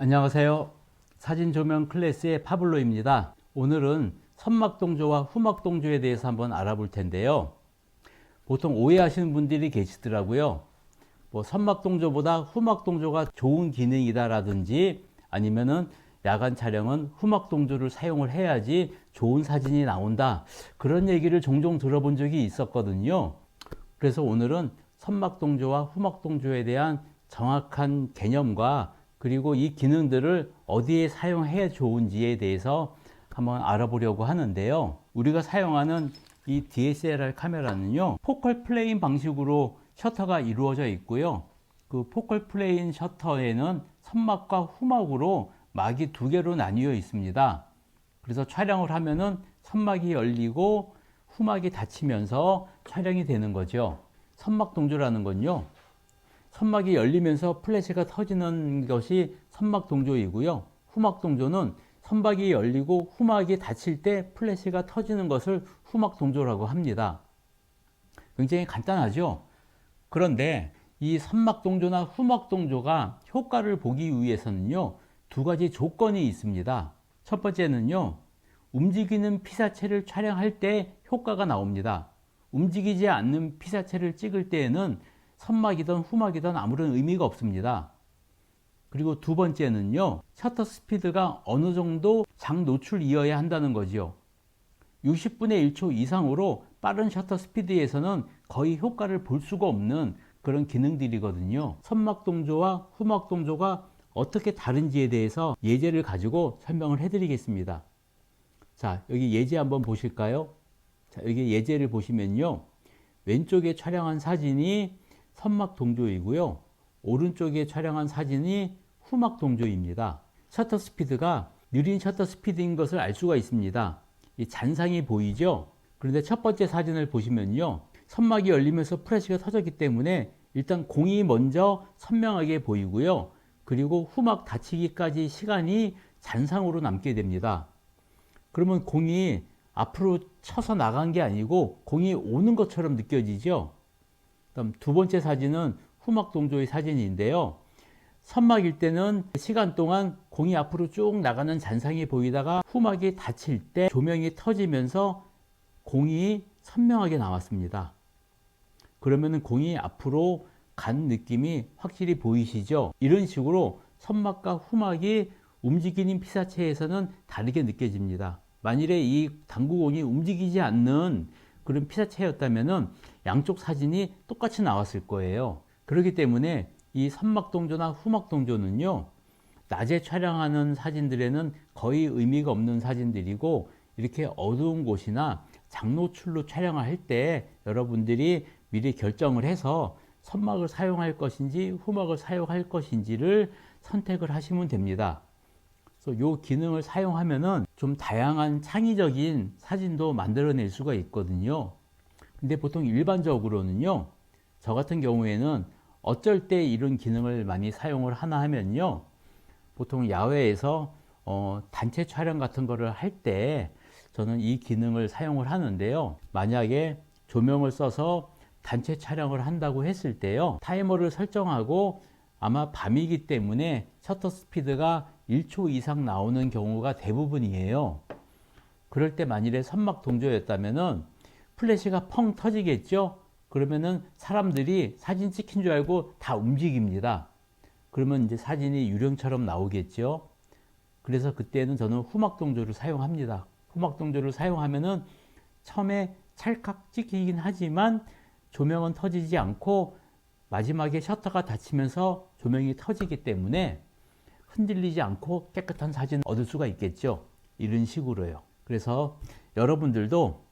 안녕하세요. 사진조명 클래스의 파블로입니다. 오늘은 선막동조와 후막동조에 대해서 한번 알아볼 텐데요. 보통 오해하시는 분들이 계시더라고요. 선막동조보다 후막동조가 좋은 기능이다 라든지 아니면은 야간 촬영은 후막동조를 사용을 해야지 좋은 사진이 나온다, 그런 얘기를 종종 들어본 적이 있었거든요. 그래서 오늘은 선막동조와 후막동조에 대한 정확한 개념과 그리고 이 기능들을 어디에 사용해야 좋은지에 대해서 한번 알아보려고 하는데요. 우리가 사용하는 이 DSLR 카메라는요, 포컬 플레인 방식으로 셔터가 이루어져 있고요. 그 포컬 플레인 셔터에는 선막과 후막으로 막이 두 개로 나뉘어 있습니다. 그래서 촬영을 하면은 선막이 열리고 후막이 닫히면서 촬영이 되는 거죠. 선막 동조라는 건요, 선막이 열리면서 플래시가 터지는 것이 선막 동조이고요. 후막 동조는 선막이 열리고 후막이 닫힐 때 플래시가 터지는 것을 후막 동조라고 합니다. 굉장히 간단하죠. 그런데 이 선막 동조나 후막 동조가 효과를 보기 위해서는요, 두 가지 조건이 있습니다. 첫 번째는요, 움직이는 피사체를 촬영할 때 효과가 나옵니다. 움직이지 않는 피사체를 찍을 때에는 선막이든 후막이든 아무런 의미가 없습니다. 그리고 두 번째는요, 셔터 스피드가 어느 정도 장 노출이어야 한다는 거죠. 60분의 1초 이상으로 빠른 셔터 스피드에서는 거의 효과를 볼 수가 없는 그런 기능들이거든요. 선막 동조와 후막 동조가 어떻게 다른지에 대해서 예제를 가지고 설명을 해드리겠습니다. 자, 여기 예제 한번 보실까요? 자, 여기 예제를 보시면요, 왼쪽에 촬영한 사진이 선막 동조이고요, 오른쪽에 촬영한 사진이 후막 동조입니다. 셔터 스피드가 느린 셔터 스피드인 것을 알 수가 있습니다. 이 잔상이 보이죠? 그런데 첫 번째 사진을 보시면요, 선막이 열리면서 플래시가 터졌기 때문에 일단 공이 먼저 선명하게 보이고요, 그리고 후막 닫히기까지 시간이 잔상으로 남게 됩니다. 그러면 공이 앞으로 쳐서 나간 게 아니고 공이 오는 것처럼 느껴지죠? 그다음 두 번째 사진은 후막 동조의 사진인데요. 선막일 때는 시간 동안 공이 앞으로 쭉 나가는 잔상이 보이다가 후막이 닫힐 때 조명이 터지면서 공이 선명하게 나왔습니다. 그러면은 공이 앞으로 간 느낌이 확실히 보이시죠? 이런 식으로 선막과 후막이 움직이는 피사체에서는 다르게 느껴집니다. 만일에 이 당구공이 움직이지 않는 그런 피사체였다면은 양쪽 사진이 똑같이 나왔을 거예요. 그렇기 때문에 이 선막 동조나 후막 동조는요, 낮에 촬영하는 사진들에는 거의 의미가 없는 사진들이고, 이렇게 어두운 곳이나 장노출로 촬영을 할 때 여러분들이 미리 결정을 해서 선막을 사용할 것인지 후막을 사용할 것인지를 선택을 하시면 됩니다. 그래서 이 기능을 사용하면은 좀 다양한 창의적인 사진도 만들어낼 수가 있거든요. 근데 보통 일반적으로는요, 저 같은 경우에는 어쩔 때 이런 기능을 많이 사용을 하나 하면요, 보통 야외에서 단체 촬영 같은 거를 할 때 저는 이 기능을 사용을 하는데요, 만약에 조명을 써서 단체 촬영을 한다고 했을 때요, 타이머를 설정하고 아마 밤이기 때문에 셔터 스피드가 1초 이상 나오는 경우가 대부분이에요. 그럴 때 만일에 선막 동조였다면은 플래시가 펑 터지겠죠? 그러면은 사람들이 사진 찍힌 줄 알고 다 움직입니다. 그러면 이제 사진이 유령처럼 나오겠죠? 그래서 그때는 저는 후막 동조를 사용합니다. 후막 동조를 사용하면은 처음에 찰칵 찍히긴 하지만 조명은 터지지 않고 마지막에 셔터가 닫히면서 조명이 터지기 때문에 흔들리지 않고 깨끗한 사진을 얻을 수가 있겠죠. 이런 식으로요. 그래서 여러분들도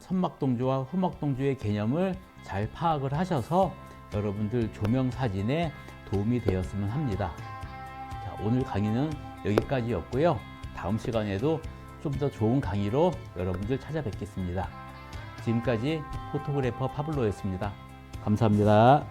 선막 동조와 후막 동조의 개념을 잘 파악을 하셔서 여러분들 조명 사진에 도움이 되었으면 합니다. 자, 오늘 강의는 여기까지였고요. 다음 시간에도 좀 더 좋은 강의로 여러분들 찾아뵙겠습니다. 지금까지 포토그래퍼 파블로였습니다. 감사합니다.